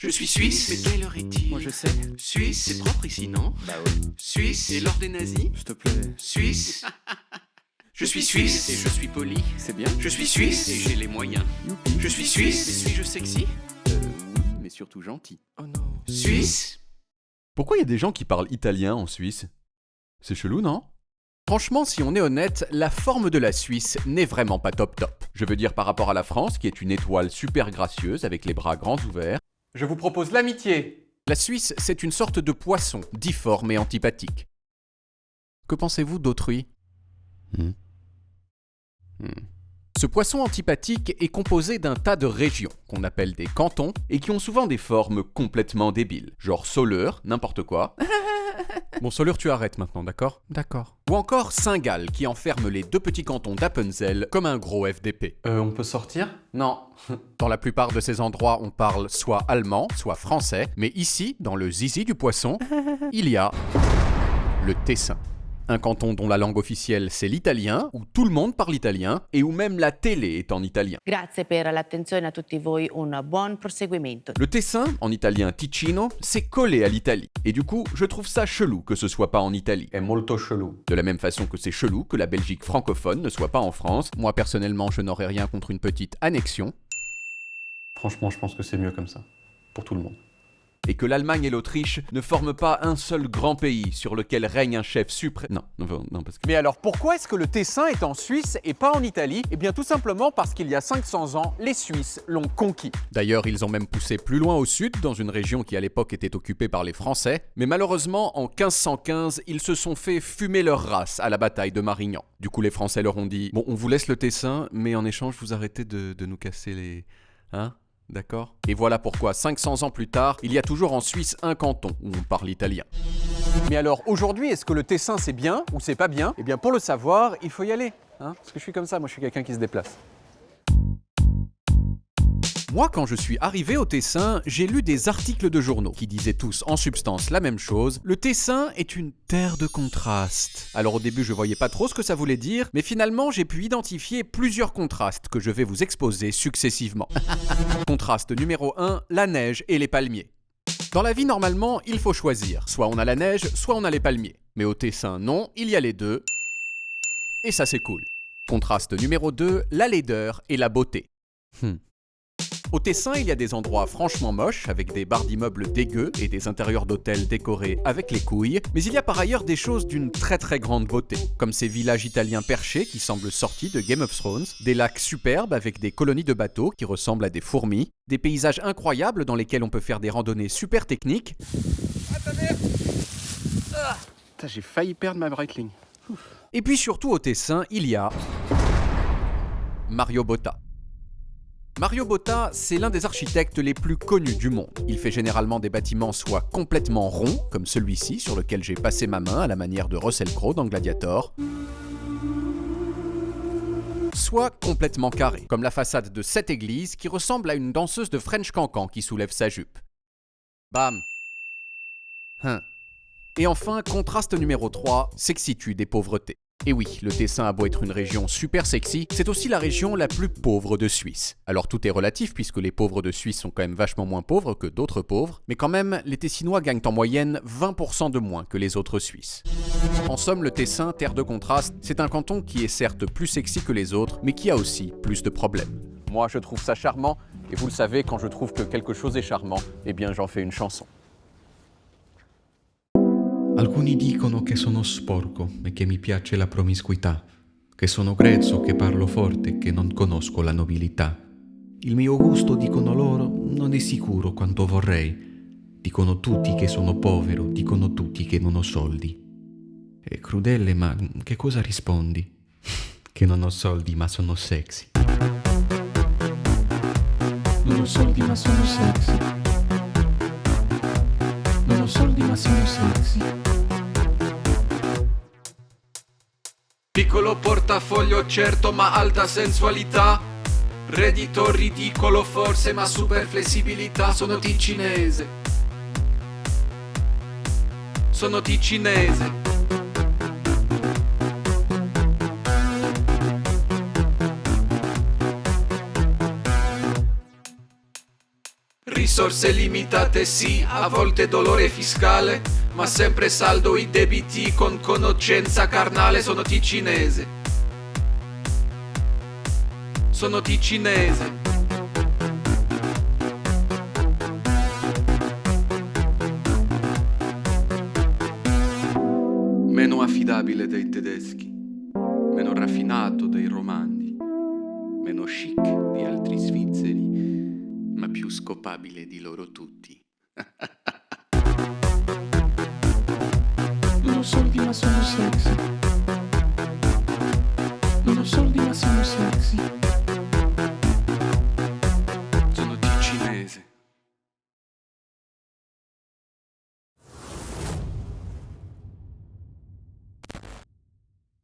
Je suis suisse, mais quelle heure est-il? Moi je sais. Suisse, c'est propre ici, non? Bah oui. Suisse, et l'ordre des nazis? S'il te plaît. Suisse. Je suis suisse, et je suis poli. C'est bien. Je suis suisse, et j'ai les moyens. Youpi. Je suis suisse, et suis-je sexy? Oui, mais surtout gentil. Oh non. Suisse. Pourquoi il y a des gens qui parlent italien en Suisse? C'est chelou, non? Franchement, si on est honnête, la forme de la Suisse n'est vraiment pas top top. Je veux dire par rapport à la France, qui est une étoile super gracieuse avec les bras grands ouverts. Je vous propose l'amitié. La Suisse, c'est une sorte de poisson, difforme et antipathique. Que pensez-vous d'autrui? Ce poisson antipathique est composé d'un tas de régions, qu'on appelle des cantons, et qui ont souvent des formes complètement débiles. Genre Soleure, n'importe quoi. Bon, Soleure, tu arrêtes maintenant, d'accord? D'accord. Ou encore Saint-Gall, qui enferme les deux petits cantons d'Appenzell comme un gros FDP. On peut sortir? Non. Dans la plupart de ces endroits, on parle soit allemand, soit français, mais ici, dans le zizi du poisson, il y a le Tessin. Un canton dont la langue officielle c'est l'italien, où tout le monde parle italien, et où même la télé est en italien. Grazie per l'attenzione a tutti voi, un buon proseguimento. Le Tessin, en italien Ticino, c'est collé à l'Italie. Et du coup, je trouve ça chelou que ce soit pas en Italie. È molto chelou. De la même façon que c'est chelou que la Belgique francophone ne soit pas en France. Moi personnellement, je n'aurais rien contre une petite annexion. Franchement, je pense que c'est mieux comme ça. Pour tout le monde. Et que l'Allemagne et l'Autriche ne forment pas un seul grand pays sur lequel règne un chef suprême. Non, parce que... Mais alors pourquoi est-ce que le Tessin est en Suisse et pas en Italie? Eh bien tout simplement parce qu'il y a 500 ans, les Suisses l'ont conquis. D'ailleurs, ils ont même poussé plus loin au sud, dans une région qui à l'époque était occupée par les Français. Mais malheureusement, en 1515, ils se sont fait fumer leur race à la bataille de Marignan. Du coup, les Français leur ont dit « Bon, on vous laisse le Tessin, mais en échange, vous arrêtez de nous casser les... Hein ? D'accord? Et voilà pourquoi, 500 ans plus tard, il y a toujours en Suisse un canton où on parle italien. Mais alors, aujourd'hui, est-ce que le Tessin c'est bien ou c'est pas bien? Eh bien, pour le savoir, il faut y aller. Hein? Parce que je suis comme ça, moi je suis quelqu'un qui se déplace. Moi, quand je suis arrivé au Tessin, j'ai lu des articles de journaux qui disaient tous en substance la même chose. Le Tessin est une terre de contraste. Alors au début, je voyais pas trop ce que ça voulait dire, mais finalement, j'ai pu identifier plusieurs contrastes que je vais vous exposer successivement. Contraste numéro 1, la neige et les palmiers. Dans la vie, normalement, il faut choisir. Soit on a la neige, soit on a les palmiers. Mais au Tessin, non, il y a les deux. Et ça, c'est cool. Contraste numéro 2, la laideur et la beauté. Au Tessin, il y a des endroits franchement moches, avec des barres d'immeubles dégueux et des intérieurs d'hôtels décorés avec les couilles, mais il y a par ailleurs des choses d'une très très grande beauté, comme ces villages italiens perchés qui semblent sortis de Game of Thrones, des lacs superbes avec des colonies de bateaux qui ressemblent à des fourmis, des paysages incroyables dans lesquels on peut faire des randonnées super techniques. Putain, j'ai failli perdre ma Breitling. Et puis surtout au Tessin, il y a Mario Botta. Mario Botta, c'est l'un des architectes les plus connus du monde. Il fait généralement des bâtiments soit complètement ronds, comme celui-ci sur lequel j'ai passé ma main à la manière de Russell Crowe dans Gladiator, soit complètement carrés, comme la façade de cette église qui ressemble à une danseuse de French Cancan qui soulève sa jupe. Bam. Et enfin, contraste numéro 3, sexitude et pauvreté. Et oui, le Tessin a beau être une région super sexy, c'est aussi la région la plus pauvre de Suisse. Alors tout est relatif puisque les pauvres de Suisse sont quand même vachement moins pauvres que d'autres pauvres, mais quand même, les Tessinois gagnent en moyenne 20% de moins que les autres Suisses. En somme, le Tessin, terre de contraste, c'est un canton qui est certes plus sexy que les autres, mais qui a aussi plus de problèmes. Moi, je trouve ça charmant, et vous le savez, quand je trouve que quelque chose est charmant, eh bien j'en fais une chanson. Alcuni dicono che sono sporco e che mi piace la promiscuità, che sono grezzo, che parlo forte e che non conosco la nobiltà. Il mio gusto, dicono loro, non è sicuro quanto vorrei. Dicono tutti che sono povero, dicono tutti che non ho soldi. È crudele, ma che cosa rispondi? Che non ho soldi, ma sono sexy. Non ho soldi, ma sono sexy. Non ho soldi, ma sono sexy. Piccolo portafoglio certo ma alta sensualità. Reddito ridicolo forse ma super flessibilità. Sono ticinese. Sono ticinese. risorse limitate sì, a volte dolore fiscale, ma sempre saldo i debiti con conoscenza carnale. Sono ticinese. Sono ticinese. Meno affidabile dei tedeschi, meno raffinato dei romani, meno chic di altri svizzeri, ma più scopabile di loro tutti. Non ho soldi ma sono sexy. Non ho soldi ma sono sexy.